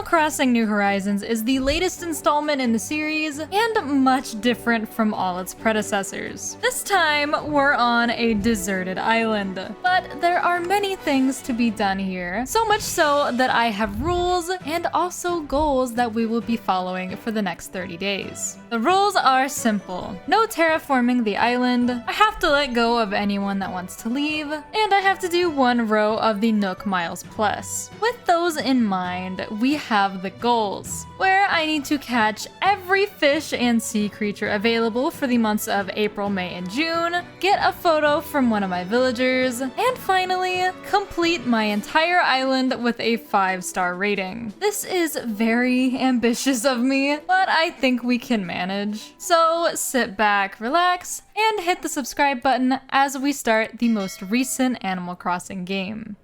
Animal Crossing New Horizons is the latest installment in the series and much different from all its predecessors. This time, we're on a deserted island, but there are many things to be done here, so much so that I have rules and also goals that we will be following for the next 30 days. The rules are simple. No terraforming the island, I have to let go of anyone that wants to leave, and I have to do 1 row of the Nook Miles Plus. With those in mind, we have the goals, where I need to catch every fish and sea creature available for the months of April, May, and June, get a photo from one of my villagers, and finally, complete my entire island with a 5-star rating. This is very ambitious of me, but I think we can manage. So sit back, relax, and hit the subscribe button as we start the most recent Animal Crossing game.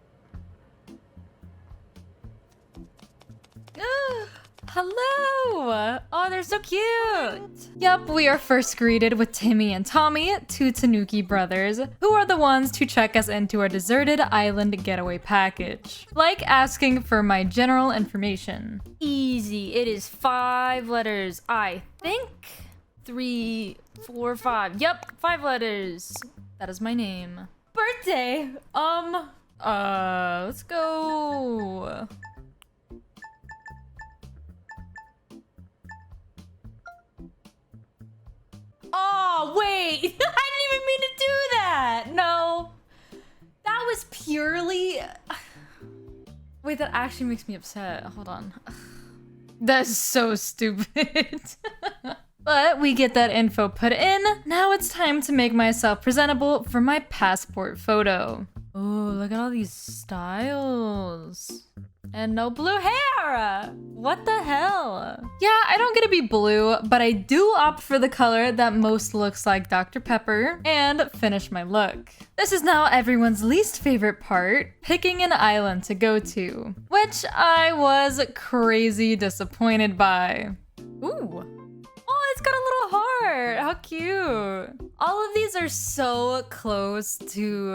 Hello! Oh, they're so cute! Yup, we are first greeted with Timmy and Tommy, 2 Tanuki brothers, who are the ones to check us into our deserted island getaway package. Like asking for my general information. Easy, it is 5 letters, I think. 3, 4, 5. Yep, 5 letters. That is my name. Birthday! Let's go. Oh, wait! I didn't even mean to do that! No. That was purely... Wait, that actually makes me upset. Hold on. That's so stupid. But we get that info put in. Now it's time to make myself presentable for my passport photo. Oh, look at all these styles. And no blue hair! What the hell? Yeah, I don't get to be blue, but I do opt for the color that most looks like Dr. Pepper and finish my look. This is now everyone's least favorite part, picking an island to go to, which I was crazy disappointed by. Ooh. Oh, it's got a little heart. How cute. All of these are so close to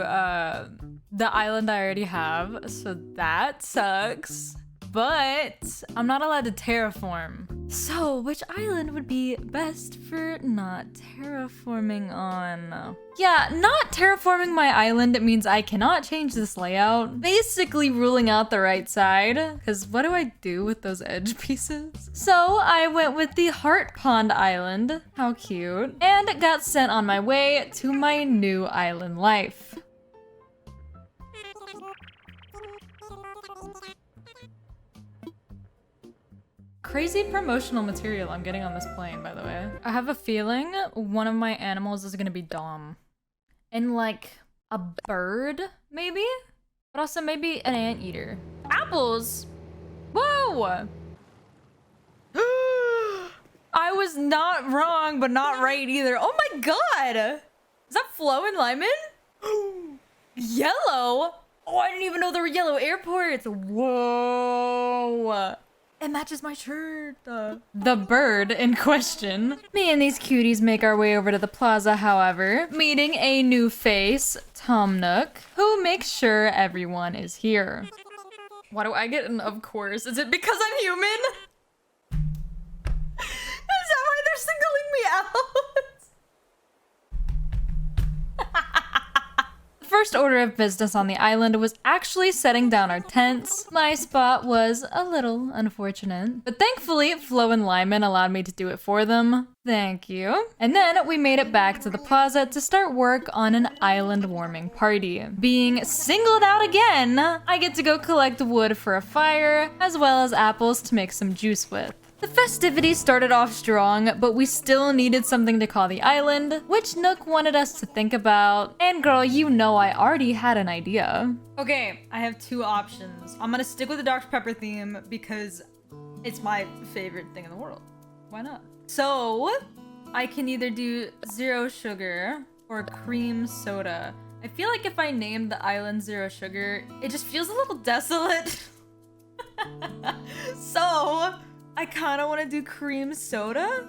the island I already have, so that sucks. But I'm not allowed to terraform. So which island would be best for not terraforming on? Yeah, not terraforming my island means I cannot change this layout. Basically ruling out the right side, because what do I do with those edge pieces? So I went with the Heart Pond Island, how cute, and got sent on my way to my new island life. Crazy promotional material I'm getting on this plane, by the way. I have a feeling one of my animals is gonna be Dom. And like a bird, maybe? But also maybe an anteater. Apples! Whoa! I was not wrong, but not right either. Oh my god! Is that Flo and Lyman? Yellow? Oh, I didn't even know there were yellow airports. Whoa! It matches my shirt. The bird in question. Me and these cuties make our way over to the plaza, however, meeting a new face, Tom Nook, who makes sure everyone is here. Why do I get an of course? Is it because I'm human? Is that why they're singling me out? First order of business on the island was actually setting down our tents. My spot was a little unfortunate, but thankfully Flo and Lyman allowed me to do it for them. Thank you. And then we made it back to the plaza to start work on an island warming party. Being singled out again, I get to go collect wood for a fire, as well as apples to make some juice with. The festivities started off strong, but we still needed something to call the island, which Nook wanted us to think about. And girl, you know I already had an idea. Okay, I have 2 options. I'm gonna stick with the Dr. Pepper theme because it's my favorite thing in the world. Why not? So, I can either do 0 sugar or cream soda. I feel like if I named the island 0 sugar, it just feels a little desolate. So, I kind of want to do cream soda.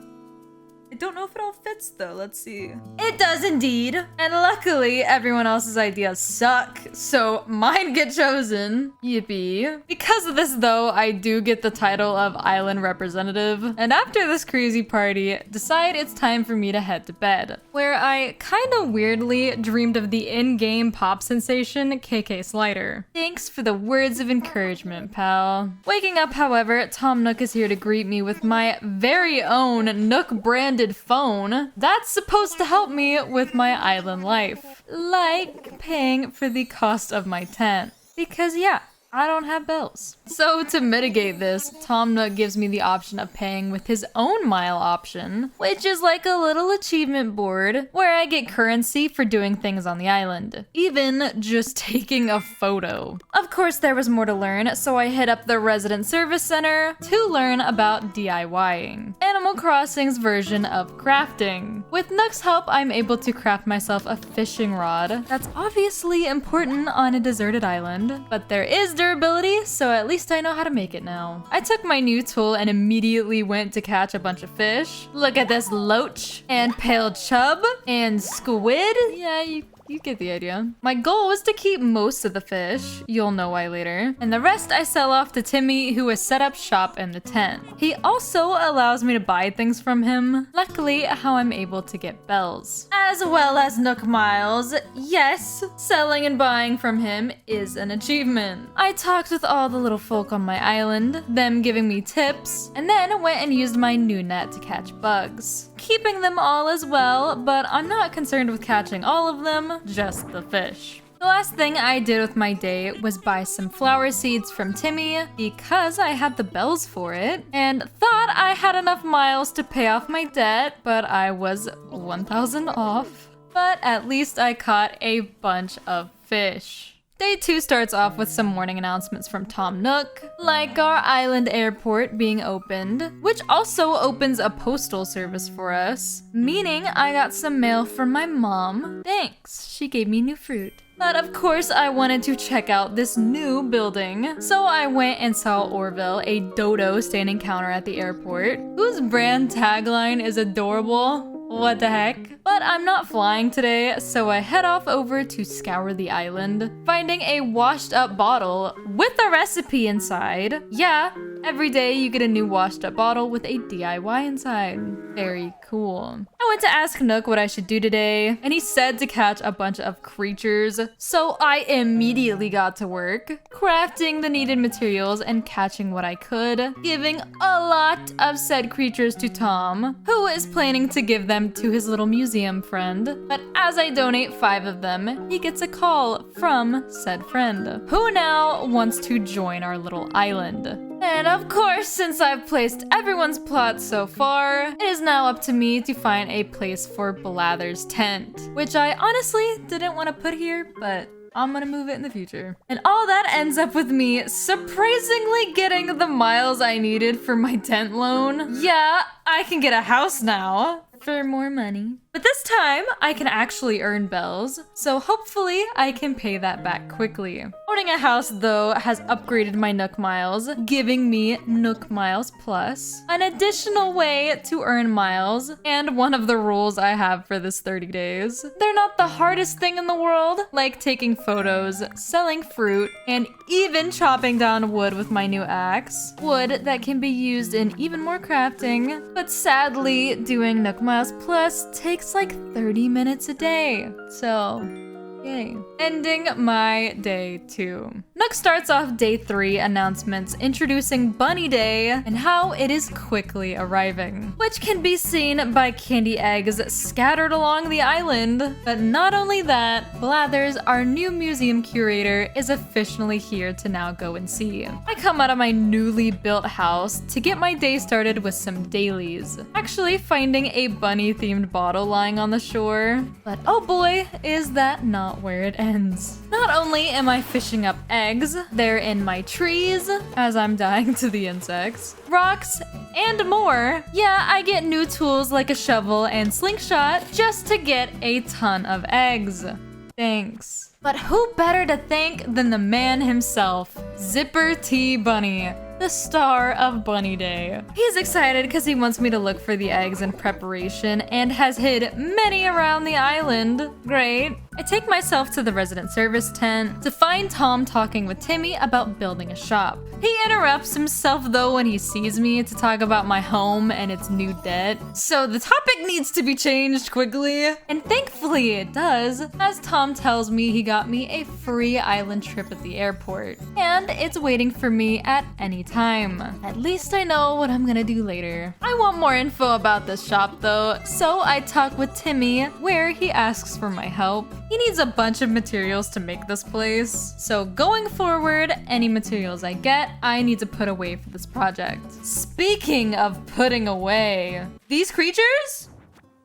I don't know if it all fits though. Let's see. It does indeed. And luckily, everyone else's ideas suck, so mine get chosen. Yippee. Because of this though, I do get the title of island representative. And after this crazy party, decide it's time for me to head to bed, where I kinda weirdly dreamed of the in-game pop sensation KK Slider. Thanks for the words of encouragement, pal. Waking up, however, Tom Nook is here to greet me with my very own Nook branded phone that's supposed to help me with my island life, like paying for the cost of my tent, because yeah, I don't have bills. So to mitigate this, Tom Nook gives me the option of paying with his own mile option, which is like a little achievement board where I get currency for doing things on the island, even just taking a photo. Of course, there was more to learn, so I hit up the resident service center to learn about DIYing, Animal Crossing's version of crafting. With Nook's help, I'm able to craft myself a fishing rod. That's obviously important on a deserted island, but there is durability, so at least I know how to make it now. I took my new tool and immediately went to catch a bunch of fish. Look at this loach and pale chub and squid. Yeah, you get the idea. My goal was to keep most of the fish. You'll know why later. And the rest I sell off to Timmy, who has set up shop in the tent. He also allows me to buy things from him. Luckily, how I'm able to get bells. As well as Nook Miles. Yes, selling and buying from him is an achievement. I talked with all the little folk on my island, them giving me tips, and then went and used my new net to catch bugs. Keeping them all as well, but I'm not concerned with catching all of them, just the fish. The last thing I did with my day was buy some flower seeds from Timmy because I had the bells for it and thought I had enough miles to pay off my debt, but I was 1,000 off. But at least I caught a bunch of fish. Day 2 starts off with some morning announcements from Tom Nook, like our island airport being opened, which also opens a postal service for us, meaning I got some mail from my mom. Thanks, she gave me new fruit. But of course I wanted to check out this new building, so I went and saw Orville, a dodo standing counter at the airport, whose brand tagline is adorable. What the heck? But I'm not flying today, so I head off over to scour the island, finding a washed up bottle with a recipe inside. Yeah, every day you get a new washed up bottle with a DIY inside. Very cool. I went to ask Nook what I should do today, and he said to catch a bunch of creatures, so I immediately got to work, crafting the needed materials and catching what I could, giving a lot of said creatures to Tom, who is planning to give them to his little museum friend. But as I donate 5 of them, he gets a call from said friend, who now wants to join our little island. And of course, since I've placed everyone's plot so far, it is now up to me to find a place for Blather's tent, which I honestly didn't want to put here, but I'm gonna move it in the future. And all that ends up with me surprisingly getting the miles I needed for my tent loan. Yeah, I can get a house now for more money. But this time, I can actually earn bells, so hopefully I can pay that back quickly. Owning a house, though, has upgraded my Nook Miles, giving me Nook Miles Plus, an additional way to earn miles, and one of the rules I have for this 30 days. They're not the hardest thing in the world, like taking photos, selling fruit, and even chopping down wood with my new axe. Wood that can be used in even more crafting, but sadly, doing Nook Miles Plus takes like 30 minutes a day, so yay. Ending my day 2. Nook starts off day 3 announcements introducing Bunny Day and how it is quickly arriving, which can be seen by candy eggs scattered along the island. But not only that, Blathers, our new museum curator, is officially here to now go and see. I come out of my newly built house to get my day started with some dailies, actually finding a bunny themed bottle lying on the shore. But oh boy, is that not where it ends. Not only am I fishing up eggs, they're in my trees, as I'm dying to the insects, rocks, and more. Yeah, I get new tools like a shovel and slingshot just to get a ton of eggs. Thanks. But who better to thank than the man himself, Zipper T Bunny, the star of Bunny Day. He's excited because he wants me to look for the eggs in preparation and has hid many around the island. Great. I take myself to the resident service tent to find Tom talking with Timmy about building a shop. He interrupts himself though when he sees me to talk about my home and its new debt. So the topic needs to be changed quickly. And thankfully it does, as Tom tells me he got me a free island trip at the airport. And it's waiting for me at any time. At least I know what I'm gonna do later. I want more info about this shop though, so I talk with Timmy where he asks for my help. He needs a bunch of materials to make this place. So going forward, any materials I get, I need to put away for this project. Speaking of putting away, these creatures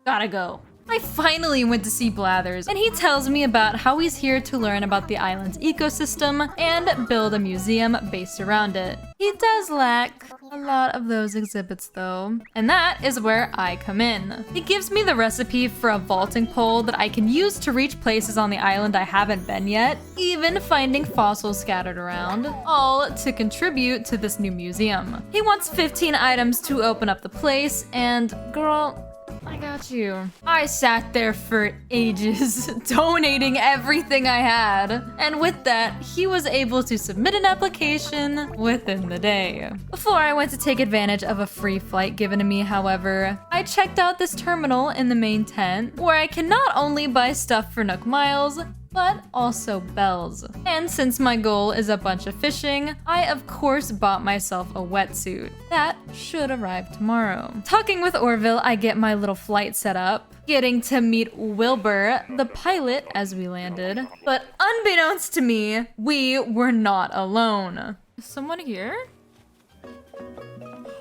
gotta go. I finally went to see Blathers, and he tells me about how he's here to learn about the island's ecosystem and build a museum based around it. He does lack a lot of those exhibits though, and that is where I come in. He gives me the recipe for a vaulting pole that I can use to reach places on the island I haven't been yet, even finding fossils scattered around, all to contribute to this new museum. He wants 15 items to open up the place, and girl, I got you. I sat there for ages, donating everything I had. And with that, he was able to submit an application within the day. Before I went to take advantage of a free flight given to me, however, I checked out this terminal in the main tent, where I can not only buy stuff for Nook Miles, but also bells. And since my goal is a bunch of fishing, I of course bought myself a wetsuit. That should arrive tomorrow. Talking with Orville, I get my little flight set up, getting to meet Wilbur, the pilot, as we landed. But unbeknownst to me, we were not alone. Is someone here?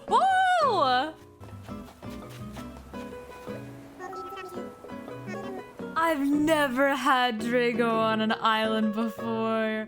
Whoa! I've never had Drago on an island before.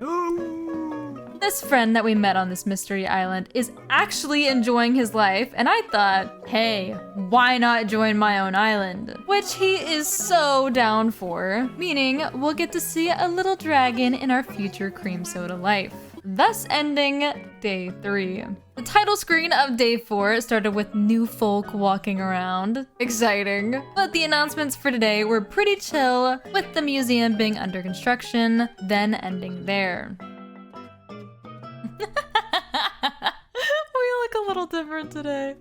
This friend that we met on this mystery island is actually enjoying his life, and I thought, hey, why not join my own island? Which he is so down for, meaning we'll get to see a little dragon in our future cream soda life. Thus ending day 3. The title screen of day 4 started with new folk walking around. Exciting. But the announcements for today were pretty chill, with the museum being under construction, then ending there. We look a little different today.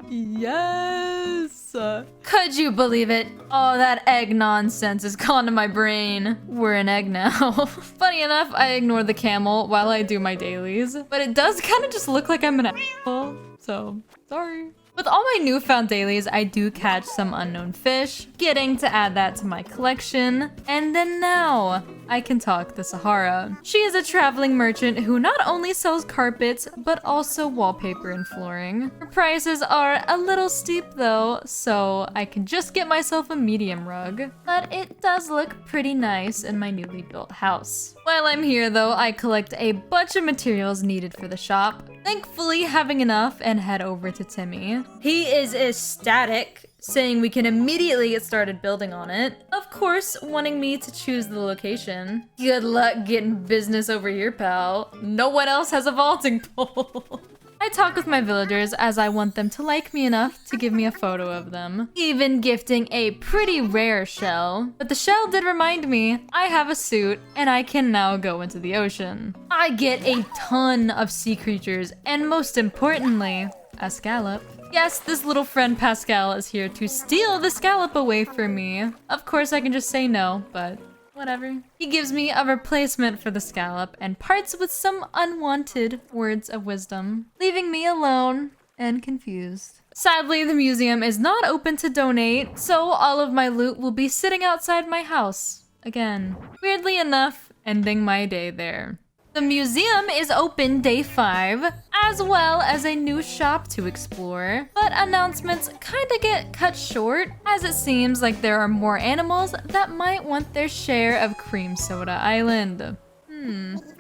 Yes! Could you believe it? Oh, that egg nonsense has gone to my brain. We're an egg now. Funny enough, I ignore the camel while I do my dailies, but it does kind of just look like I'm an asshole, so sorry. With all my newfound dailies, I do catch some unknown fish, getting to add that to my collection. And then now, I can talk to Sahara. She is a traveling merchant who not only sells carpets, but also wallpaper and flooring. Her prices are a little steep though, so I can just get myself a medium rug. But it does look pretty nice in my newly built house. While I'm here though, I collect a bunch of materials needed for the shop, thankfully having enough, and head over to Timmy. He is ecstatic, saying we can immediately get started building on it. Of course, wanting me to choose the location. Good luck getting business over here, pal. No one else has a vaulting pole. I talk with my villagers as I want them to like me enough to give me a photo of them, even gifting a pretty rare shell. But the shell did remind me I have a suit and I can now go into the ocean. I get a ton of sea creatures and most importantly, a scallop. Yes, this little friend Pascal is here to steal the scallop away from me. Of course I can just say no, but whatever. He gives me a replacement for the scallop and parts with some unwanted words of wisdom, leaving me alone and confused. Sadly, the museum is not open to donate, so all of my loot will be sitting outside my house again. Weirdly enough, ending my day there. The museum is open day 5, as well as a new shop to explore, but announcements kinda get cut short, as it seems like there are more animals that might want their share of Cream Soda Island.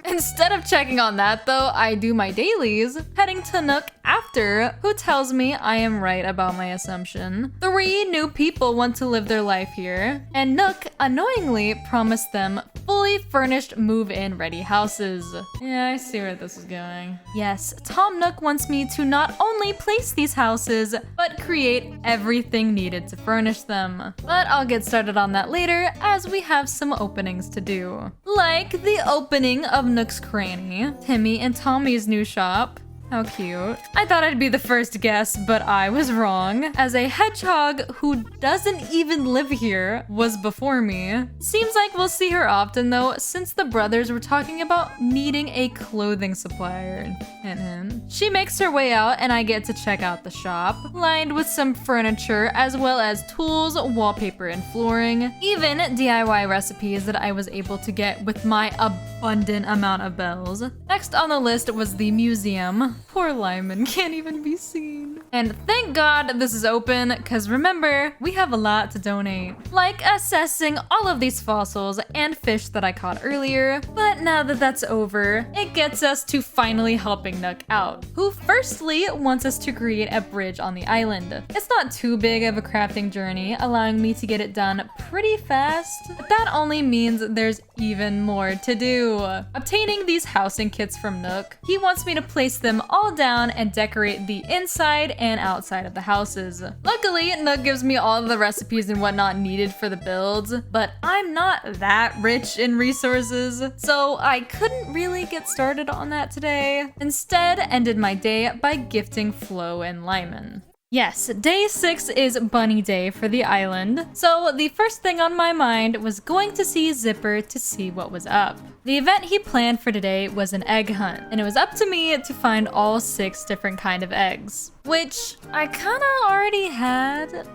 Instead of checking on that though, I do my dailies, heading to Nook after, who tells me I am right about my assumption. 3 new people want to live their life here, and Nook annoyingly promised them fully furnished move-in ready houses. Yeah, I see where this is going. Yes, Tom Nook wants me to not only place these houses, but create everything needed to furnish them. But I'll get started on that later, as we have some openings to do. Like the opening of Nook's Cranny, Timmy and Tommy's new shop. How cute. I thought I'd be the first guess, but I was wrong, as a hedgehog who doesn't even live here was before me. Seems like we'll see her often though, since the brothers were talking about needing a clothing supplier. Hint, hint. She makes her way out and I get to check out the shop, lined with some furniture as well as tools, wallpaper, and flooring. Even DIY recipes that I was able to get with my abundant amount of bells. Next on the list was the museum. Poor Lyman can't even be seen. And thank God this is open, cause remember, we have a lot to donate. Like assessing all of these fossils and fish that I caught earlier. But now that that's over, it gets us to finally helping Nook out, who firstly wants us to create a bridge on the island. It's not too big of a crafting journey, allowing me to get it done pretty fast. But that only means there's even more to do. Obtaining these housing kits from Nook, he wants me to place them all down and decorate the inside and outside of the houses. Luckily, Nook gives me all of the recipes and whatnot needed for the builds, but I'm not that rich in resources, so I couldn't really get started on that today. Instead, ended my day by gifting Flo and Lyman. Yes, day 6 is bunny day for the island, so the first thing on my mind was going to see Zipper to see what was up. The event he planned for today was an egg hunt, and it was up to me to find all 6 different kind of eggs, which I kinda already had.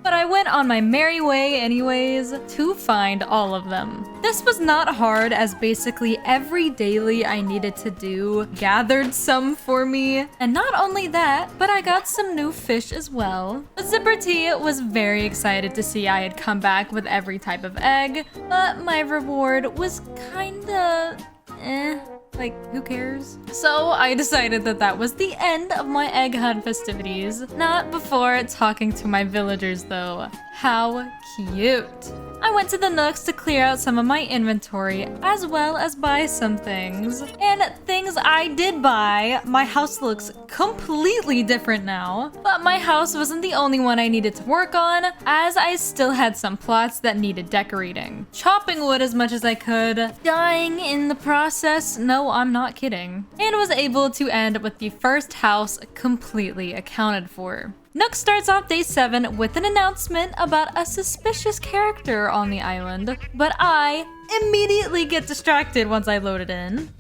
But I went on my merry way anyways to find all of them. This was not hard, as basically every daily I needed to do gathered some for me. And not only that, but I got some new fish as well. The Zipper T was very excited to see I had come back with every type of egg, but my reward was kinda like, who cares? So I decided that that was the end of my egg hunt festivities. Not before talking to my villagers though. How cute. I went to the Nooks to clear out some of my inventory, as well as buy some things. And things I did buy, my house looks completely different now. But my house wasn't the only one I needed to work on, as I still had some plots that needed decorating. Chopping wood as much as I could, dying in the process, no, I'm not kidding. And was able to end with the first house completely accounted for. Nook starts off day 7 with an announcement about a suspicious character on the island, but I immediately get distracted once I load it in.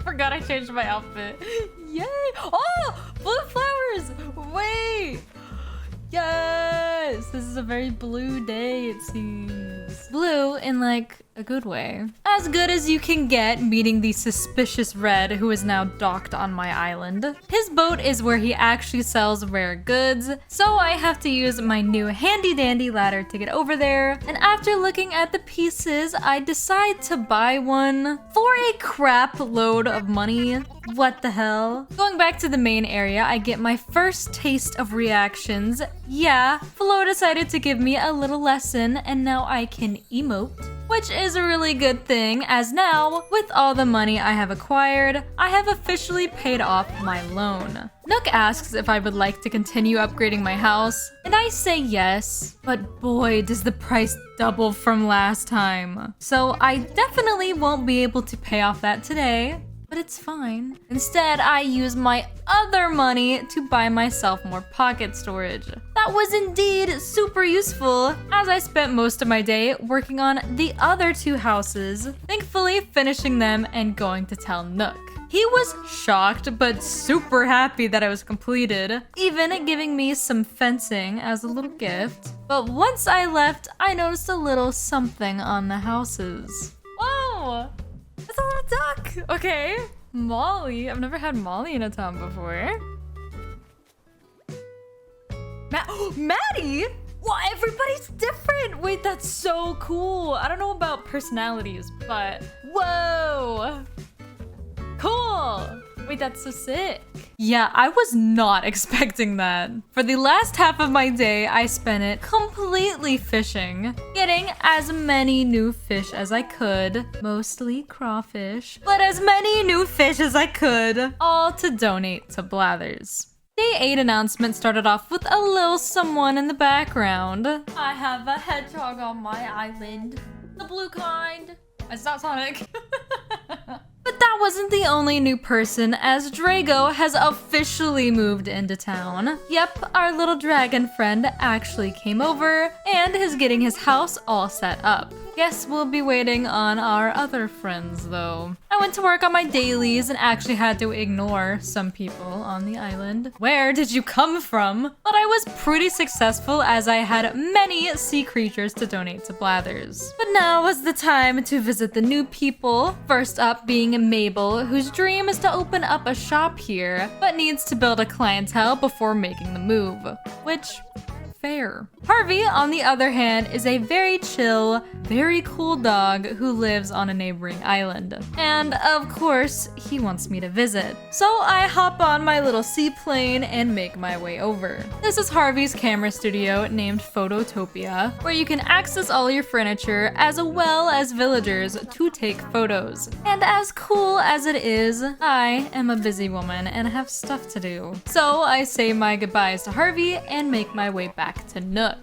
Forgot I changed my outfit. Yay! Oh! Blue flowers! Wait! Yes! This is a very blue day, it seems. Blue in, like, a good way. As good as you can get meeting the suspicious Red, who is now docked on my island. His boat is where he actually sells rare goods, so I have to use my new handy dandy ladder to get over there. And after looking at the pieces, I decide to buy one for a crap load of money. What the hell? Going back to the main area, I get my first taste of reactions. Yeah, Flo decided to give me a little lesson, and now I can emote. Which is a really good thing, as now, with all the money I have acquired, I have officially paid off my loan. Nook asks if I would like to continue upgrading my house, and I say yes, but boy does the price double from last time. So I definitely won't be able to pay off that today, but it's fine. Instead, I use my other money to buy myself more pocket storage. That was indeed super useful, as I spent most of my day working on the other 2 houses, thankfully finishing them and going to tell Nook. He was shocked but super happy that I was completed, even giving me some fencing as a little gift. But once I left, I noticed a little something on the houses. Whoa! It's a little duck! Okay. Molly. I've never had Molly in a town before. Maddie? Wow, everybody's different. Wait, that's so cool. I don't know about personalities, but whoa. Cool. Wait, that's so sick. Yeah, I was not expecting that. For the last half of my day, I spent it completely fishing, getting as many new fish as I could, mostly crawfish, but as many new fish as I could, all to donate to Blathers. Day 8 announcement started off with a little someone in the background. I have a hedgehog on my island. The blue kind. It's not Sonic. But that wasn't the only new person, as Drago has officially moved into town. Yep, our little dragon friend actually came over and is getting his house all set up. Guess we'll be waiting on our other friends though. I went to work on my dailies and actually had to ignore some people on the island. Where did you come from? But I was pretty successful as I had many sea creatures to donate to Blathers. But now was the time to visit the new people. First up being Mabel, whose dream is to open up a shop here, but needs to build a clientele before making the move. Which, fair. Harvey, on the other hand, is a very chill, very cool dog who lives on a neighboring island. And of course, he wants me to visit. So I hop on my little seaplane and make my way over. This is Harvey's camera studio named Phototopia, where you can access all your furniture as well as villagers to take photos. And as cool as it is, I am a busy woman and have stuff to do. So I say my goodbyes to Harvey and make my way back to Nook.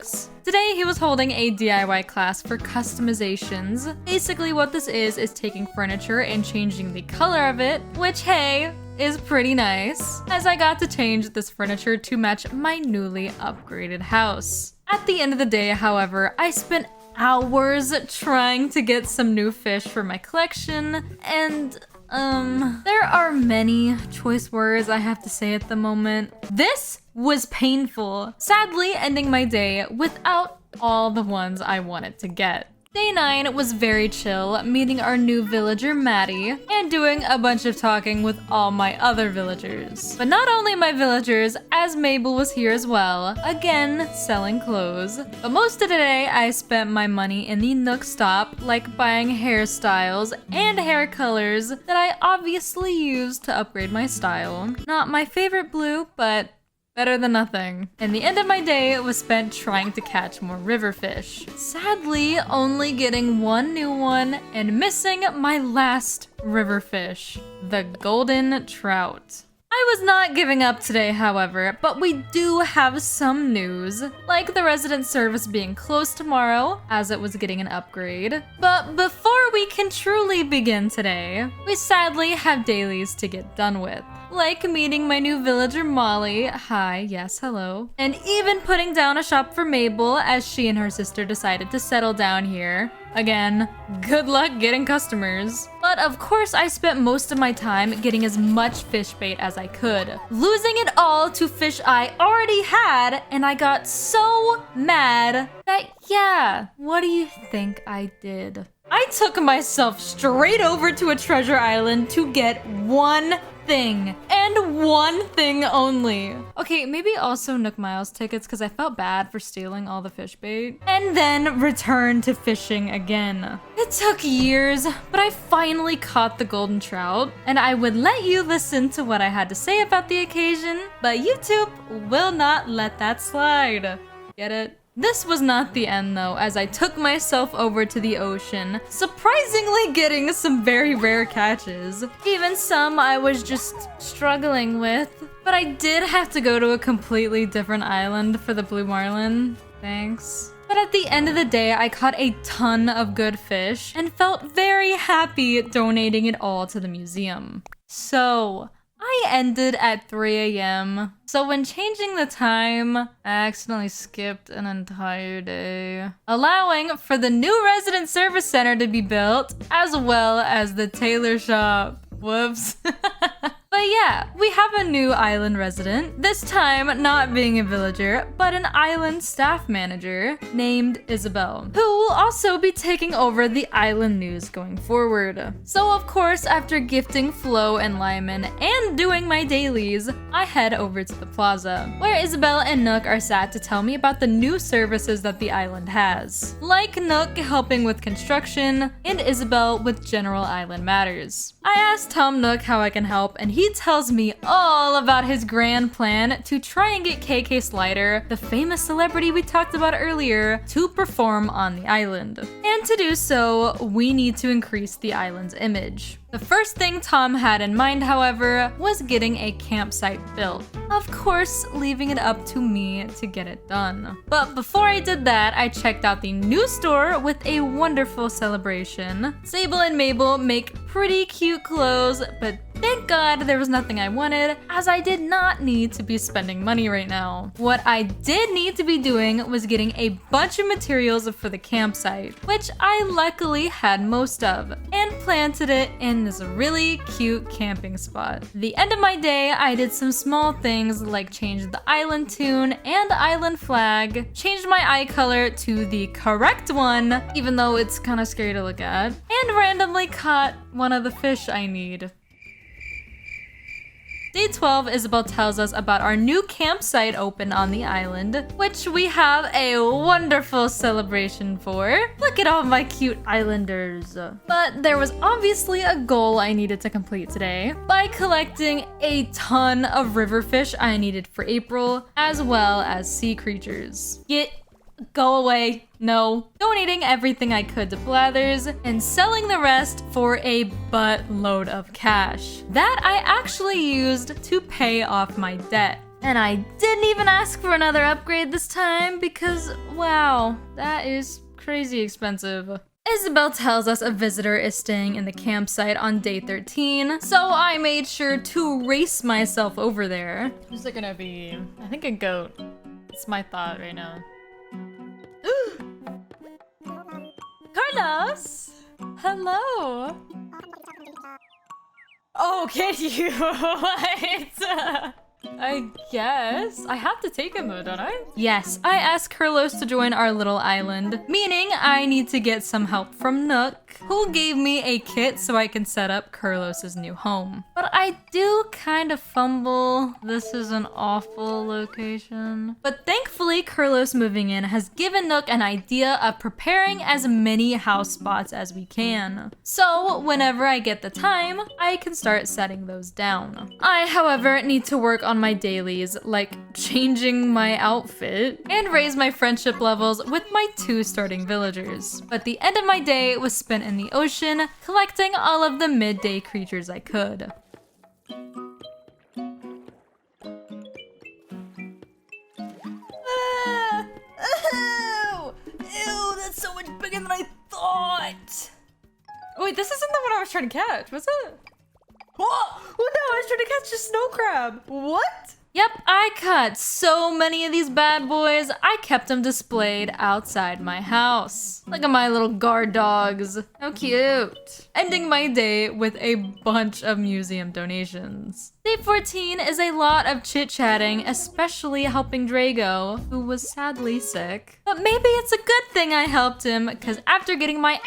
Today he was holding a DIY class for customizations. Basically what this is taking furniture and changing the color of it, which hey, is pretty nice, as I got to change this furniture to match my newly upgraded house. At the end of the day, however, I spent hours trying to get some new fish for my collection, and there are many choice words I have to say at the moment. This was painful, sadly ending my day without all the ones I wanted to get. Day 9 was very chill, meeting our new villager Maddie, and doing a bunch of talking with all my other villagers. But not only my villagers, as Mabel was here as well, again selling clothes. But most of the day I spent my money in the Nook stop, like buying hairstyles and hair colors that I obviously used to upgrade my style. Not my favorite blue, but better than nothing. And the end of my day was spent trying to catch more river fish. Sadly, only getting one new one and missing my last river fish, the golden trout. I was not giving up today, however, but we do have some news, like the resident service being closed tomorrow, as it was getting an upgrade. But before we can truly begin today, we sadly have dailies to get done with. Like meeting my new villager Molly, hi, yes, hello, and even putting down a shop for Mabel as she and her sister decided to settle down here. Again, good luck getting customers. But of course I spent most of my time getting as much fish bait as I could, losing it all to fish I already had, and I got so mad that yeah, what do you think I did? I took myself straight over to a treasure island to get one thing, and one thing only. Okay, maybe also Nook Miles tickets because I felt bad for stealing all the fish bait. And then return to fishing again. It took years, but I finally caught the golden trout, and I would let you listen to what I had to say about the occasion, but YouTube will not let that slide. Get it? This was not the end though, as I took myself over to the ocean, surprisingly getting some very rare catches. Even some I was just struggling with. But I did have to go to a completely different island for the blue marlin. Thanks. But at the end of the day, I caught a ton of good fish and felt very happy donating it all to the museum. So I ended at 3 a.m. So when changing the time, I accidentally skipped an entire day, allowing for the new resident service center to be built, as well as the tailor shop. Whoops. But But yeah, we have a new island resident, this time not being a villager, but an island staff manager named Isabel, who will also be taking over the island news going forward. So of course, after gifting Flo and Lyman and doing my dailies, I head over to the plaza, where Isabel and Nook are sat to tell me about the new services that the island has, like Nook helping with construction and Isabel with general island matters. I asked Tom Nook how I can help, and he tells me all about his grand plan to try and get KK Slider, the famous celebrity we talked about earlier, to perform on the island. And to do so, we need to increase the island's image. The first thing Tom had in mind, however, was getting a campsite built. Of course, leaving it up to me to get it done. But before I did that, I checked out the new store with a wonderful celebration. Sable and Mabel make pretty cute clothes, but thank God there was nothing I wanted, as I did not need to be spending money right now. What I did need to be doing was getting a bunch of materials for the campsite, which I luckily had most of, and planted it in this really cute camping spot. The end of my day, I did some small things like change the island tune and island flag, changed my eye color to the correct one, even though it's kind of scary to look at, and randomly caught one of the fish I need. Day 12, Isabel tells us about our new campsite open on the island, which we have a wonderful celebration for. Look at all my cute islanders. But there was obviously a goal I needed to complete today by collecting a ton of river fish I needed for April, as well as sea creatures. Go away. No. Donating everything I could to Blathers and selling the rest for a buttload of cash that I actually used to pay off my debt. And I didn't even ask for another upgrade this time because, wow, that is crazy expensive. Isabel tells us a visitor is staying in the campsite on day 13, so I made sure to race myself over there. Who's it gonna be? I think a goat. It's my thought right now. Carlos! Hello! Oh, can you? What? I guess. I have to take him though, don't I? Yes, I asked Carlos to join our little island, meaning I need to get some help from Nook, who gave me a kit so I can set up Carlos's new home. But I do kind of fumble. This is an awful location. But thankfully, Carlos moving in has given Nook an idea of preparing as many house spots as we can. So whenever I get the time, I can start setting those down. I, however, need to work on my dailies, like changing my outfit, and raise my friendship levels with my 2 starting villagers. But the end of my day was spent in the ocean, collecting all of the midday creatures I could. Ew, that's so much bigger than I thought! Wait, this isn't the one I was trying to catch, was it? Oh no, I was trying to catch a snow crab. What? Yep, I caught so many of these bad boys, I kept them displayed outside my house. Look at my little guard dogs. How cute. Ending my day with a bunch of museum donations. Day 14 is a lot of chit-chatting, especially helping Drago, who was sadly sick. But maybe it's a good thing I helped him, because after getting my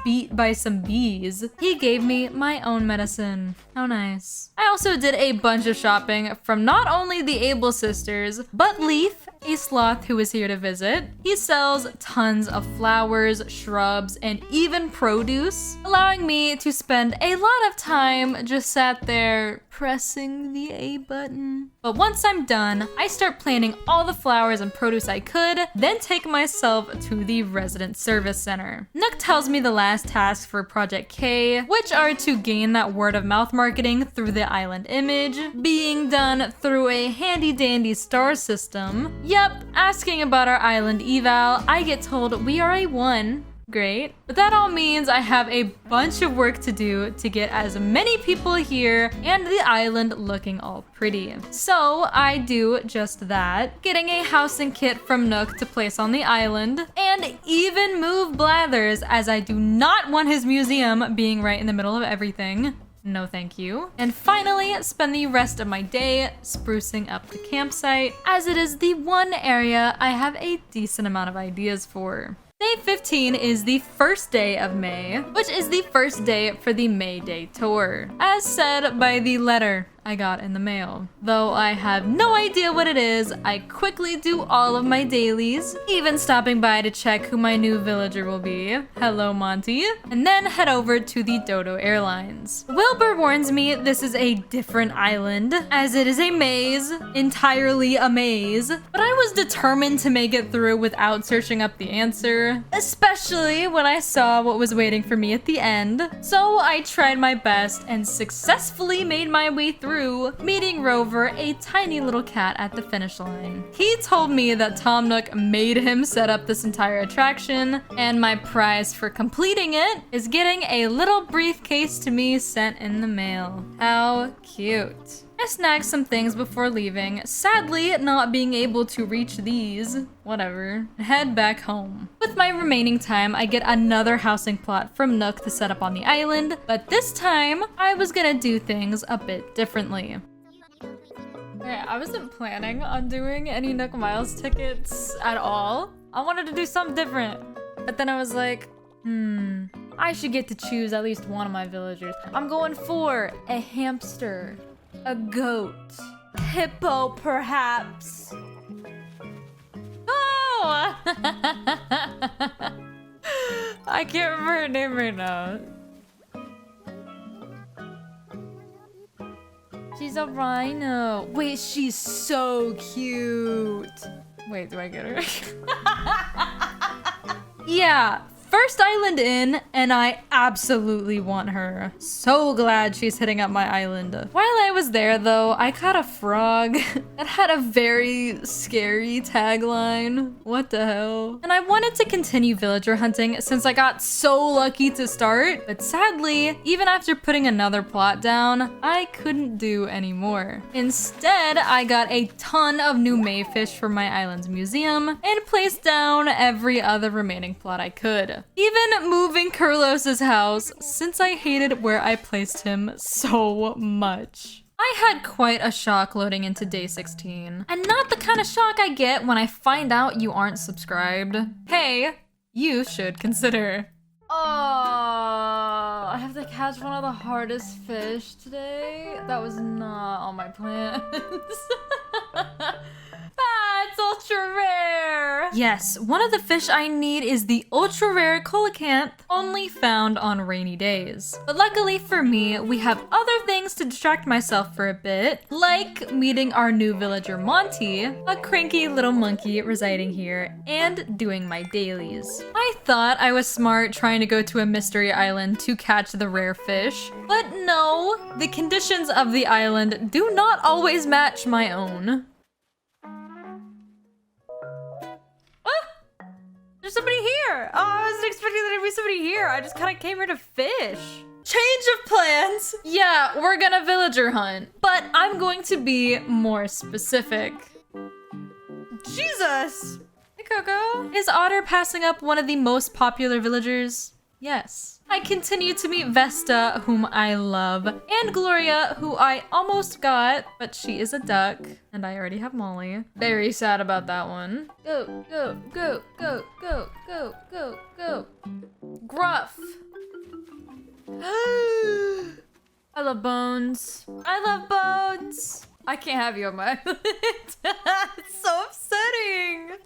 beat by some bees, he gave me my own medicine. How nice. I also did a bunch of shopping from not only the Able sisters, but Leaf, a sloth who is here to visit. He sells tons of flowers, shrubs, and even produce, allowing me to spend a lot of time just sat there pressing the A button. But once I'm done, I start planting all the flowers and produce I could, then take myself to the resident service center. Nook tells me the last task for Project K, which are to gain that word of mouth marketing through the island image, being done through a handy dandy star system. Yep, asking about our island eval, I get told we are a 1. Great. But that all means I have a bunch of work to do to get as many people here and the island looking all pretty. So I do just that, getting a housing kit from Nook to place on the island, and even move Blathers as I do not want his museum being right in the middle of everything. No thank you. And finally, spend the rest of my day sprucing up the campsite, as it is the one area I have a decent amount of ideas for. Day 15 is the first day of May, which is the first day for the May Day tour, as said by the letter I got in the mail. Though I have no idea what it is, I quickly do all of my dailies, even stopping by to check who my new villager will be. Hello, Monty. And then head over to the Dodo Airlines. Wilbur warns me this is a different island, as it is a maze, entirely a maze. But I was determined to make it through without searching up the answer, especially when I saw what was waiting for me at the end. So I tried my best and successfully made my way through, meeting Rover, a tiny little cat, at the finish line. He told me that Tom Nook made him set up this entire attraction, and my prize for completing it is getting a little briefcase to me sent in the mail. How cute. I snagged some things before leaving, sadly not being able to reach these. Whatever. Head back home. With my remaining time, I get another housing plot from Nook to set up on the island, but this time, I was gonna do things a bit differently. Okay, I wasn't planning on doing any Nook Miles tickets at all. I wanted to do something different, but then I was like, I should get to choose at least one of my villagers. I'm going for a hamster. A goat. Hippo, perhaps. Oh! I can't remember her name right now. She's a rhino. Wait, she's so cute. Wait, do I get her? Yeah. First island in, and I absolutely want her. So glad she's hitting up my island. While I was there though, I caught a frog that had a very scary tagline. What the hell? And I wanted to continue villager hunting since I got so lucky to start, but sadly, even after putting another plot down, I couldn't do any more. Instead, I got a ton of new mayfish for my island's museum and placed down every other remaining plot I could. Even moving Kurlos's house, since I hated where I placed him so much. I had quite a shock loading into day 16, and not the kind of shock I get when I find out you aren't subscribed. Hey, you should consider. Oh, I have to catch one of the hardest fish today. That was not on my plans. It's ultra rare! Yes, one of the fish I need is the ultra rare coelacanth, only found on rainy days. But luckily for me, we have other things to distract myself for a bit, like meeting our new villager Monty, a cranky little monkey residing here, and doing my dailies. I thought I was smart trying to go to a mystery island to catch the rare fish, but no, the conditions of the island do not always match my own. There's somebody here! Oh, I wasn't expecting there to be somebody here. I just kind of came here to fish. Change of plans! Yeah, we're gonna villager hunt, but I'm going to be more specific. Jesus! Hey, Coco. Is Otter passing up one of the most popular villagers? Yes. I continue to meet Vesta, whom I love, and Gloria, who I almost got, but she is a duck, and I already have Molly. Very sad about that one. Go, go, go, go, go, go, go, go. Gruff. I love Bones. I love Bones. I can't have you on my island. It's so upsetting.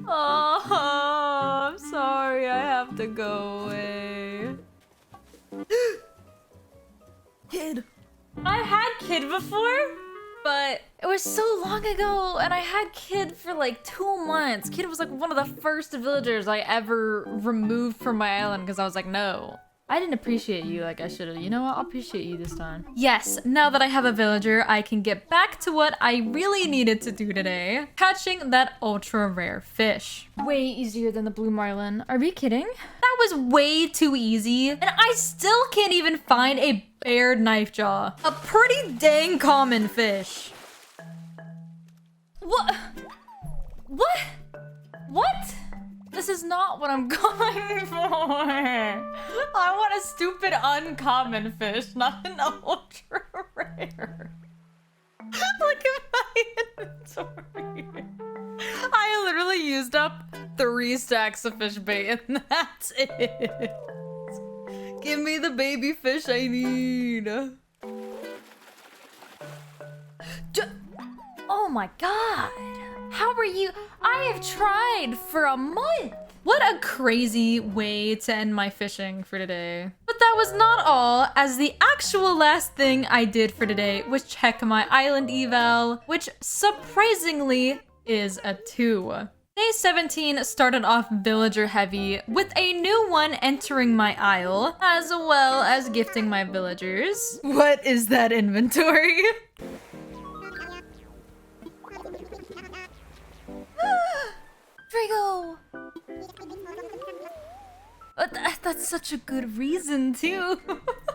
Oh, I'm sorry. I have to go away. Kid. I had Kid before, but it was so long ago, and I had Kid for like 2 months. Kid was like one of the first villagers I ever removed from my island because I was like, no. I didn't appreciate you like I should have. You know what? I'll appreciate you this time. Yes, now that I have a villager, I can get back to what I really needed to do today. Catching that ultra rare fish. Way easier than the blue marlin. Are we kidding? That was way too easy. And I still can't even find a bared knife jaw. A pretty dang common fish. What? What? What? The This is not what I'm going for. I want a stupid uncommon fish, not an ultra rare. Look at my inventory. I literally used up 3 stacks of fish bait and that's it. Give me the baby fish I need. Oh my god. How are you? I have tried for a month. What a crazy way to end my fishing for today. But that was not all, as the actual last thing I did for today was check my island eval, which surprisingly is a 2. Day 17 started off villager heavy, with a new one entering my isle, as well as gifting my villagers. What is that inventory? Drago! That's such a good reason, too.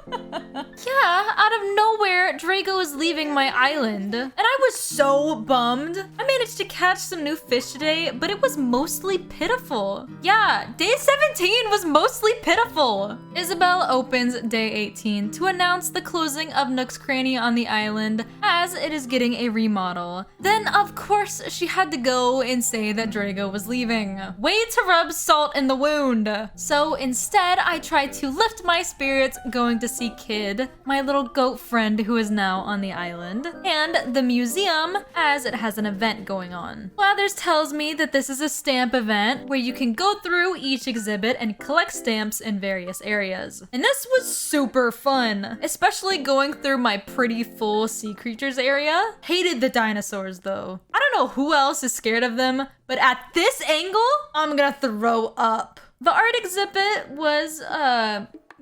Yeah, out of nowhere, Drago is leaving my island. And I was so bummed. I managed to catch some new fish today, but it was mostly pitiful. Yeah, day 17 was mostly pitiful. Isabel opens day 18 to announce the closing of Nook's Cranny on the island, as it is getting a remodel. Then, of course, she had to go and say that Drago was leaving. Way to rub salt in the wound. So instead, I tried to lift my spirits going to see Kid, my little goat friend who is now on the island, and the museum, as it has an event going on. Blathers tells me that this is a stamp event where you can go through each exhibit and collect stamps in various areas. And this was super fun, especially going through my pretty full sea creatures area. Hated the dinosaurs though. I don't know who else is scared of them, but at this angle, I'm gonna throw up. The art exhibit was,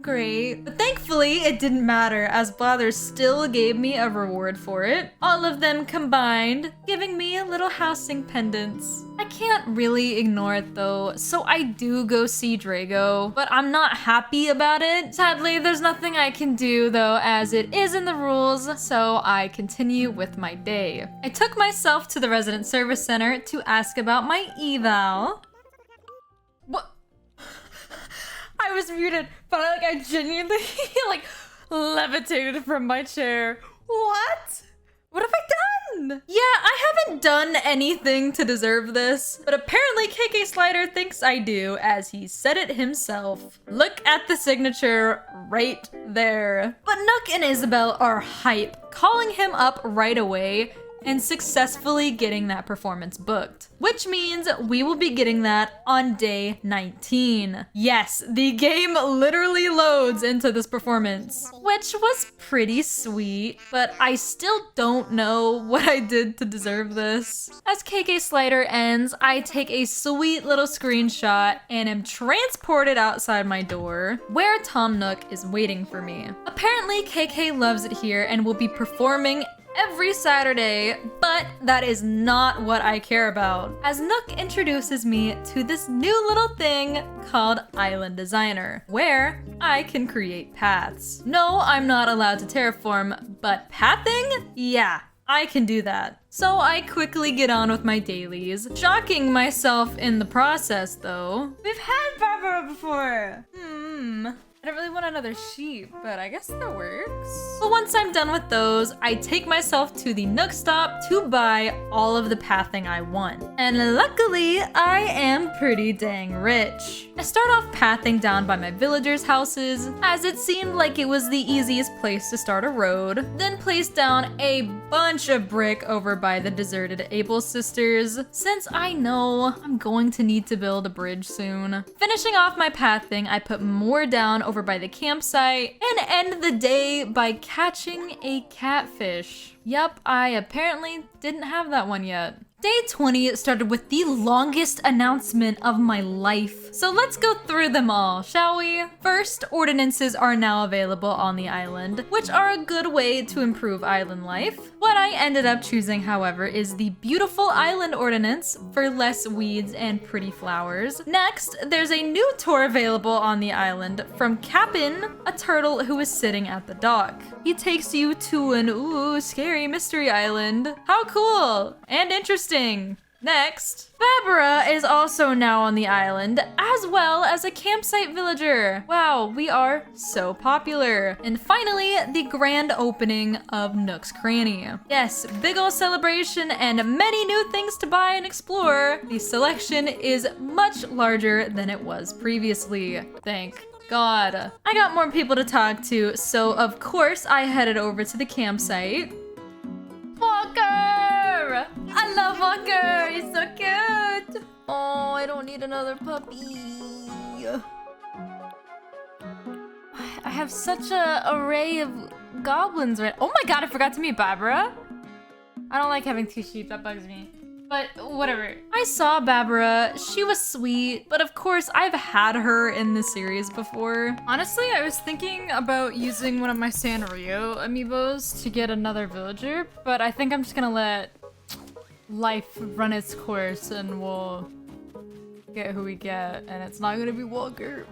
great. But thankfully, it didn't matter, as Blathers still gave me a reward for it. All of them combined, giving me little housing pendants. I can't really ignore it though, so I do go see Drago, but I'm not happy about it. Sadly, there's nothing I can do though, as it is in the rules, so I continue with my day. I took myself to the resident service center to ask about my eval. What? I was muted, but I genuinely levitated from my chair. What? What have I done? Yeah, I haven't done anything to deserve this, but apparently KK Slider thinks I do, as he said it himself. Look at the signature right there. But Nook and Isabel are hype, calling him up right away and successfully getting that performance booked. Which means we will be getting that on day 19. Yes, the game literally loads into this performance, which was pretty sweet, but I still don't know what I did to deserve this. As KK Slider ends, I take a sweet little screenshot and am transported outside my door, where Tom Nook is waiting for me. Apparently KK loves it here and will be performing every Saturday, but that is not what I care about, as Nook introduces me to this new little thing called Island Designer, where I can create paths. No, I'm not allowed to terraform, but pathing? Yeah, I can do that. So I quickly get on with my dailies, shocking myself in the process though. We've had Barbara before! I don't really want another sheep, but I guess that works. But once I'm done with those, I take myself to the Nook Stop to buy all of the pathing I want. And luckily, I am pretty dang rich. I start off pathing down by my villagers' houses, as it seemed like it was the easiest place to start a road, then place down a bunch of brick over by the deserted Able sisters, since I know I'm going to need to build a bridge soon. Finishing off my pathing, I put more down over by the campsite and end the day by catching a catfish. Yep, I apparently didn't have that one yet. Day 20 started with the longest announcement of my life. So let's go through them all, shall we? First, ordinances are now available on the island, which are a good way to improve island life. What I ended up choosing, however, is the beautiful island ordinance for less weeds and pretty flowers. Next, there's a new tour available on the island from Cap'n, a turtle who is sitting at the dock. He takes you to an scary mystery island. How cool and interesting. Next, Barbara is also now on the island, as well as a campsite villager. Wow, we are so popular. And finally, the grand opening of Nook's Cranny. Yes, big ol' celebration and many new things to buy and explore. The selection is much larger than it was previously. Thank God. I got more people to talk to, so of course I headed over to the campsite. Walker! I love Walker! He's so cute! Oh, I don't need another puppy. I have such a array of goblins right. Oh my God, I forgot to meet Barbara. I don't like having 2 sheep, that bugs me. But whatever. I saw Barbara, she was sweet, but of course I've had her in this series before. Honestly, I was thinking about using one of my Sanrio amiibos to get another villager, but I think I'm just gonna let life run its course and we'll get who we get, and it's not gonna be Walker.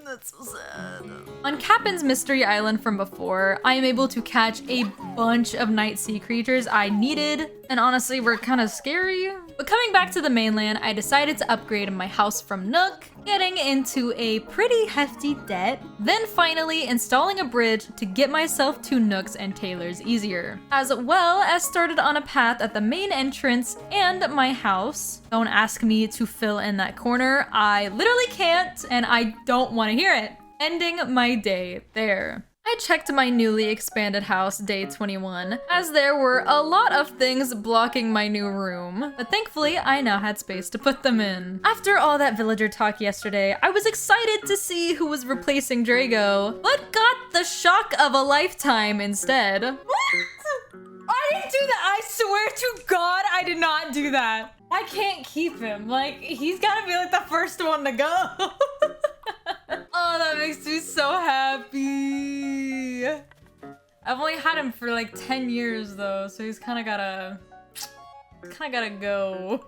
That's so sad. On Captain's Mystery Island from before, I am able to catch a bunch of night sea creatures I needed, and honestly were kind of scary. But coming back to the mainland, I decided to upgrade my house from Nook, getting into a pretty hefty debt, then finally installing a bridge to get myself to Nook's and Taylor's easier, as well as started on a path at the main entrance and my house. Don't ask me to fill in that corner, I literally can't, and I don't want to hear it. Ending my day there. I checked my newly expanded house day 21, as there were a lot of things blocking my new room, but thankfully I now had space to put them in. After all that villager talk yesterday, I was excited to see who was replacing Drago, but got the shock of a lifetime instead. What? I didn't do that! I swear to God, I did not do that! I can't keep him. Like, he's gotta be like the first one to go. Oh, that makes me so happy. I've only had him for like 10 years though, so he's kind of gotta go.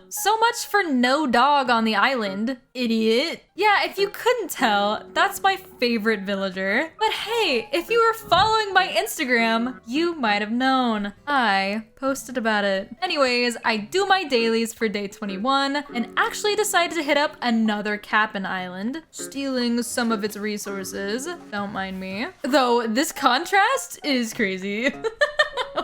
So much for no dog on the island, idiot. Yeah, if you couldn't tell, that's my favorite villager. But hey, if you were following my Instagram, you might have known. I posted about it. Anyways, I do my dailies for day 21 and actually decided to hit up another Cap'n Island, stealing some of its resources. Don't mind me. Though this contrast is crazy.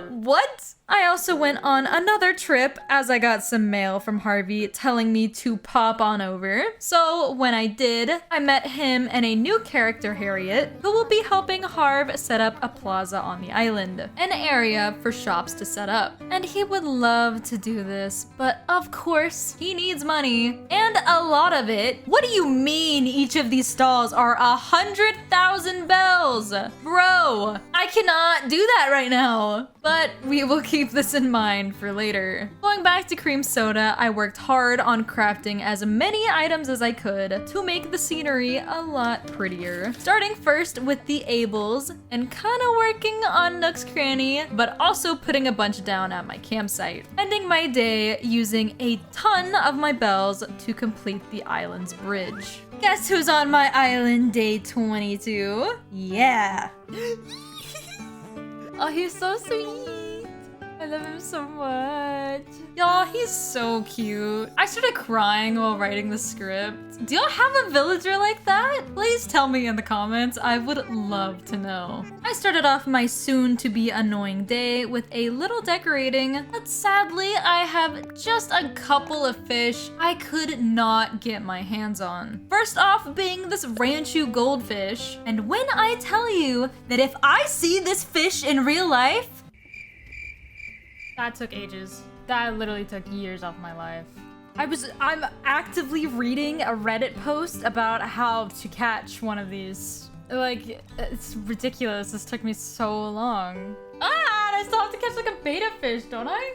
What? I also went on another trip as I got some mail from Harvey telling me to pop on over. So when I did, I met him and a new character, Harriet, who will be helping Harv set up a plaza on the island, an area for shops to set up. And he would love to do this, but of course, he needs money, and a lot of it. What do you mean each of these stalls are 100,000 bells? Bro, I cannot do that right now. But we will keep this in mind for later. Going back to cream soda, I worked hard on crafting as many items as I could to make the scenery a lot prettier. Starting first with the Ables and kind of working on Nook's Cranny, but also putting a bunch down at my campsite. Ending my day using a ton of my bells to complete the island's bridge. Guess who's on my island day 22? Yeah. Oh, he's so sweet. I love him so much. Y'all, he's so cute. I started crying while writing the script. Do y'all have a villager like that? Please tell me in the comments. I would love to know. I started off my soon-to-be annoying day with a little decorating, but sadly, I have just a couple of fish I could not get my hands on. First off being this Ranchu goldfish, and when I tell you that if I see this fish in real life, that took ages. That literally took years off my life. I'm actively reading a Reddit post about how to catch one of these. Like, it's ridiculous. This took me so long. Ah, and I still have to catch like a beta fish, don't I?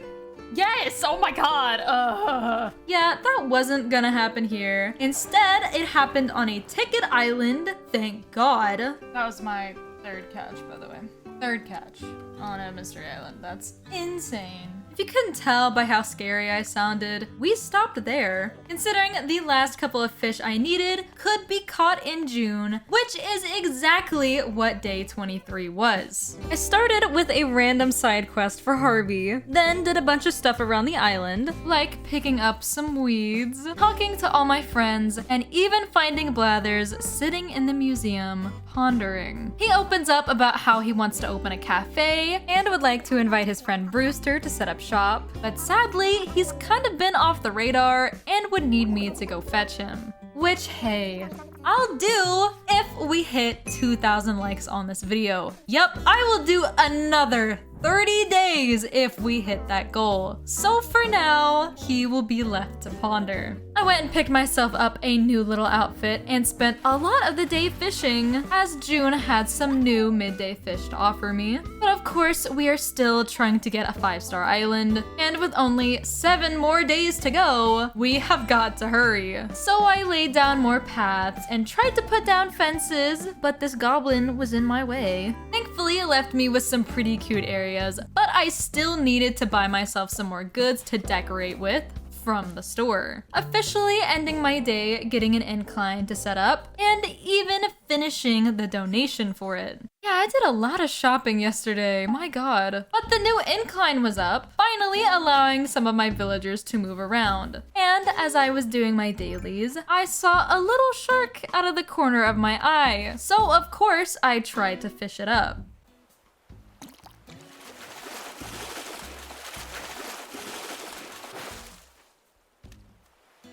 Yes! Oh my God! Yeah, that wasn't gonna happen here. Instead, it happened on a ticket island. Thank God. That was my third catch, by the way. Third catch on a mystery island. That's insane. If you couldn't tell by how scary I sounded, we stopped there, considering the last couple of fish I needed could be caught in June, which is exactly what day 23 was. I started with a random side quest for Harvey, then did a bunch of stuff around the island, like picking up some weeds, talking to all my friends, and even finding Blathers sitting in the museum, pondering. He opens up about how he wants to open a cafe and would like to invite his friend Brewster to set up shop, but sadly, he's kind of been off the radar and would need me to go fetch him. Which, hey, I'll do if we hit 2,000 likes on this video. Yep, I will do another 30 days if we hit that goal. So for now, he will be left to ponder. I went and picked myself up a new little outfit and spent a lot of the day fishing, as June had some new midday fish to offer me. But of course, we are still trying to get a 5-star island, and with only 7 more days to go, we have got to hurry. So I laid down more paths and tried to put down fences, but this goblin was in my way. Thankfully, it left me with some pretty cute areas, but I still needed to buy myself some more goods to decorate with from the store. Officially ending my day getting an incline to set up and even finishing the donation for it. Yeah, I did a lot of shopping yesterday, my god. But the new incline was up, finally allowing some of my villagers to move around. And as I was doing my dailies, I saw a little shark out of the corner of my eye. So of course, I tried to fish it up.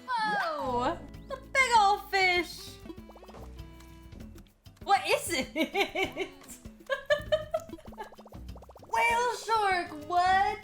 Whoa! A big old fish! What is it? Whale shark, what?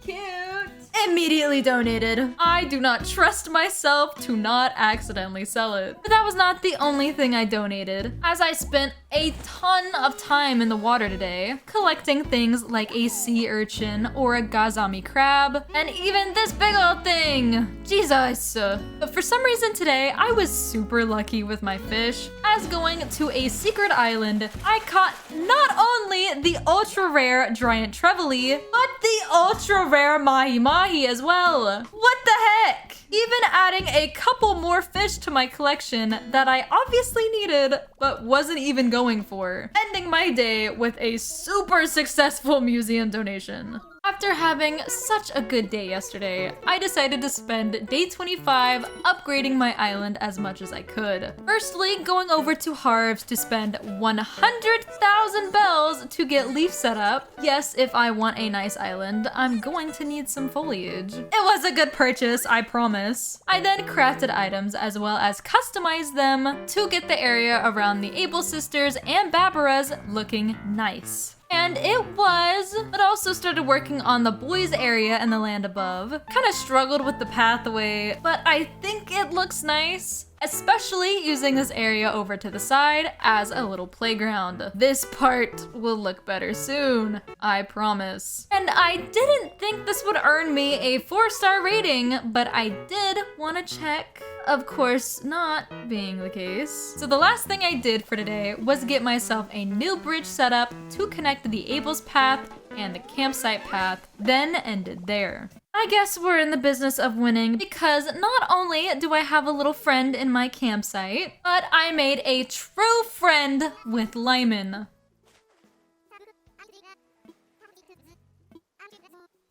Cute. Immediately donated. I do not trust myself to not accidentally sell it. But that was not the only thing I donated, as I spent a ton of time in the water today, collecting things like a sea urchin or a gazami crab, and even this big old thing. Jesus. But for some reason today, I was super lucky with my fish, as going to a secret island, I caught not only the ultra rare giant trevally, but the ultra rare mahi-mahi as well. What the heck? Even adding a couple more fish to my collection that I obviously needed, but wasn't even going for. Ending my day with a super successful museum donation. After having such a good day yesterday, I decided to spend day 25 upgrading my island as much as I could. Firstly, going over to Harv's to spend 100,000 bells to get leaf set up. Yes, if I want a nice island, I'm going to need some foliage. It was a good purchase, I promise. I then crafted items as well as customized them to get the area around the Able sisters and Barbaras looking nice. And it was, but also started working on the boys area in the land above. Kind of struggled with the pathway, but I think it looks nice. Especially using this area over to the side as a little playground. This part will look better soon, I promise. And I didn't think this would earn me a 4-star rating, but I did want to check. Of course, not being the case. So the last thing I did for today was get myself a new bridge set up to connect the Abel's path and the campsite path, then ended there. I guess we're in the business of winning because not only do I have a little friend in my campsite, but I made a true friend with Lyman.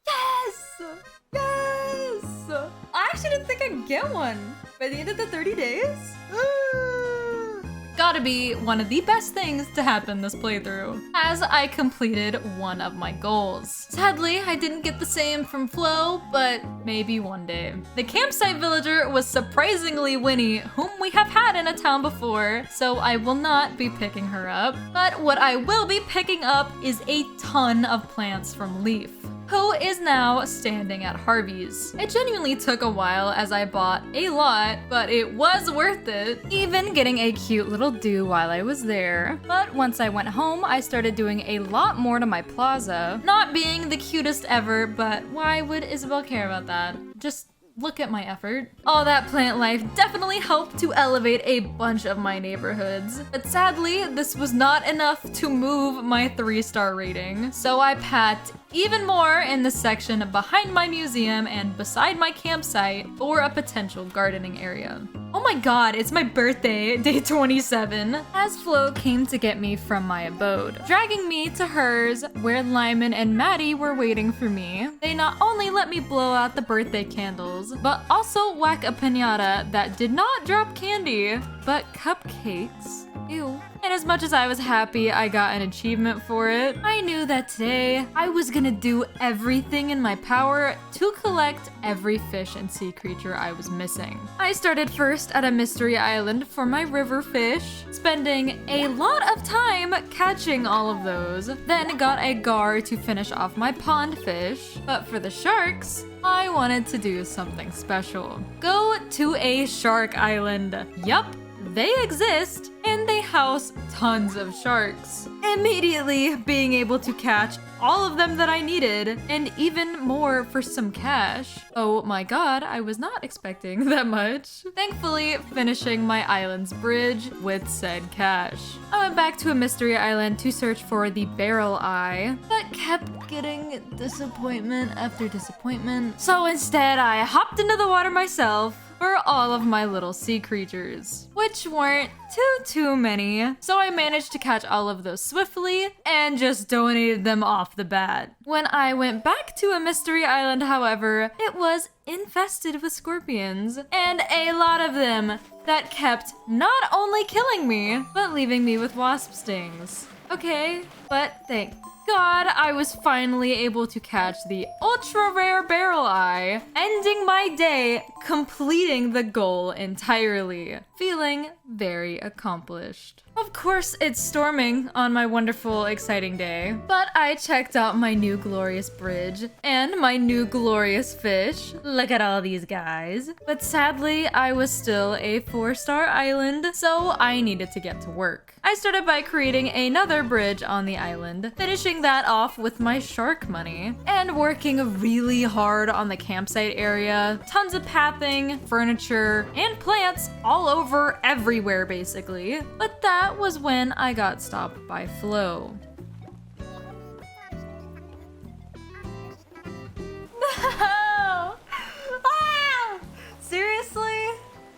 Yes! Yes! I actually didn't think I'd get one by the end of the 30 days. Gotta be one of the best things to happen this playthrough, as I completed one of my goals. Sadly, I didn't get the same from Flo, but maybe one day. The campsite villager was surprisingly Winnie, whom we have had in a town before, so I will not be picking her up. But what I will be picking up is a ton of plants from Leaf, who is now standing at Harvey's. It genuinely took a while as I bought a lot, but it was worth it. Even getting a cute little do while I was there. But once I went home, I started doing a lot more to my plaza. Not being the cutest ever, but why would Isabel care about that? Just Look at my effort. All that plant life definitely helped to elevate a bunch of my neighborhoods. But sadly, this was not enough to move my 3-star rating. So I packed even more in the section behind my museum and beside my campsite for a potential gardening area. Oh my god, it's my birthday, day 27, as Flo came to get me from my abode, dragging me to hers, where Lyman and Maddie were waiting for me. They not only let me blow out the birthday candles, but also whack a piñata that did not drop candy, but cupcakes. Ew. And as much as I was happy I got an achievement for it, I knew that today I was gonna do everything in my power to collect every fish and sea creature I was missing. I started first at a mystery island for my river fish, spending a lot of time catching all of those, then got a gar to finish off my pond fish. But for the sharks, I wanted to do something special. Go to a shark island. Yup. They exist, and they house tons of sharks. Immediately being able to catch all of them that I needed, and even more for some cash. Oh my god, I was not expecting that much. Thankfully, finishing my island's bridge with said cash. I went back to a mystery island to search for the barrel eye, but kept getting disappointment after disappointment. So instead, I hopped into the water myself for all of my little sea creatures, which weren't too many. So I managed to catch all of those swiftly and just donated them off the bat. When I went back to a mystery island, however, it was infested with scorpions, and a lot of them that kept not only killing me, but leaving me with wasp stings. Okay, but thank God, I was finally able to catch the ultra rare barrel eye, ending my day completing the goal entirely, feeling very accomplished. Of course, it's storming on my wonderful, exciting day, but I checked out my new glorious bridge and my new glorious fish. Look at all these guys. But sadly, I was still a 4-star island, so I needed to get to work. I started by creating another bridge on the island, finishing that off with my shark money, and working really hard on the campsite area. Tons of pathing, furniture, and plants all over everywhere basically. But that was when I got stopped by Flo. No! Ah! Seriously?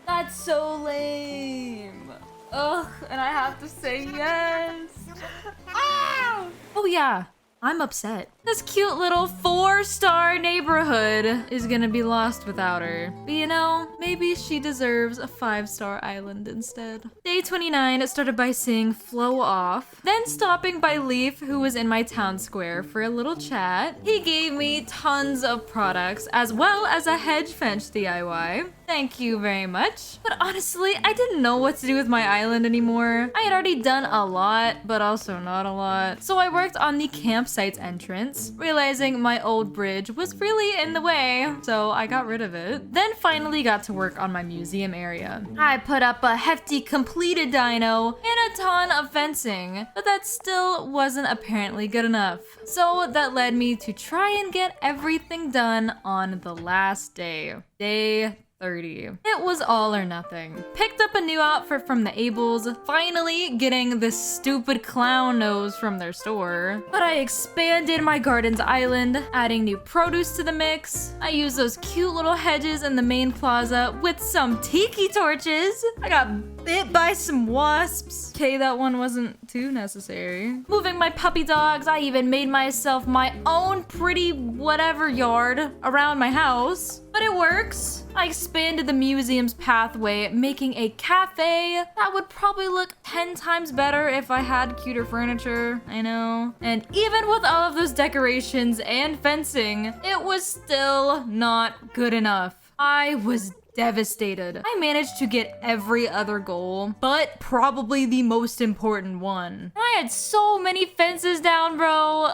That's so lame. Ugh, and I have to say yes. Ah! Oh yeah, I'm upset. This cute little 4-star neighborhood is gonna be lost without her. But you know, maybe she deserves a 5-star island instead. Day 29 started by seeing Flo off, then stopping by Leaf, who was in my town square, for a little chat. He gave me tons of products, as well as a hedge fence DIY. Thank you very much. But honestly, I didn't know what to do with my island anymore. I had already done a lot, but also not a lot. So I worked on the campsite's entrance, realizing my old bridge was really in the way, so I got rid of it. Then finally got to work on my museum area. I put up a hefty completed dino and a ton of fencing, but that still wasn't apparently good enough. So that led me to try and get everything done on the last day. Day 30. It was all or nothing. Picked up a new outfit from the Ables, finally getting this stupid clown nose from their store. But I expanded my garden's island, adding new produce to the mix. I used those cute little hedges in the main plaza with some tiki torches. I got bit by some wasps. Okay, that one wasn't too necessary. Moving my puppy dogs, I even made myself my own pretty whatever yard around my house. But it works. I expanded the museum's pathway, making a cafe that would probably look 10 times better if I had cuter furniture, I know. And even with all of those decorations and fencing, it was still not good enough. I was devastated. I managed to get every other goal, but probably the most important one. I had so many fences down, bro.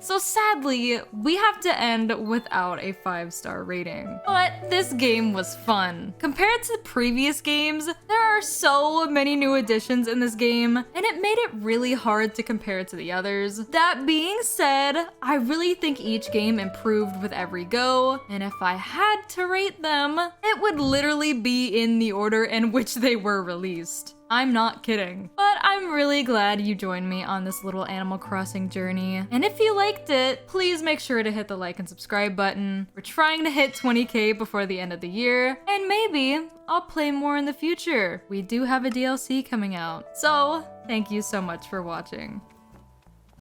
So sadly, we have to end without a 5-star rating. But this game was fun. Compared to the previous games, there are so many new additions in this game, and it made it really hard to compare to the others. That being said, I really think each game improved with every go, and if I had to rate them, it would literally be in the order in which they were released. I'm not kidding. But I'm really glad you joined me on this little Animal Crossing journey. And if you liked it, please make sure to hit the like and subscribe button. We're trying to hit 20K before the end of the year, and maybe I'll play more in the future. We do have a DLC coming out. So, thank you so much for watching.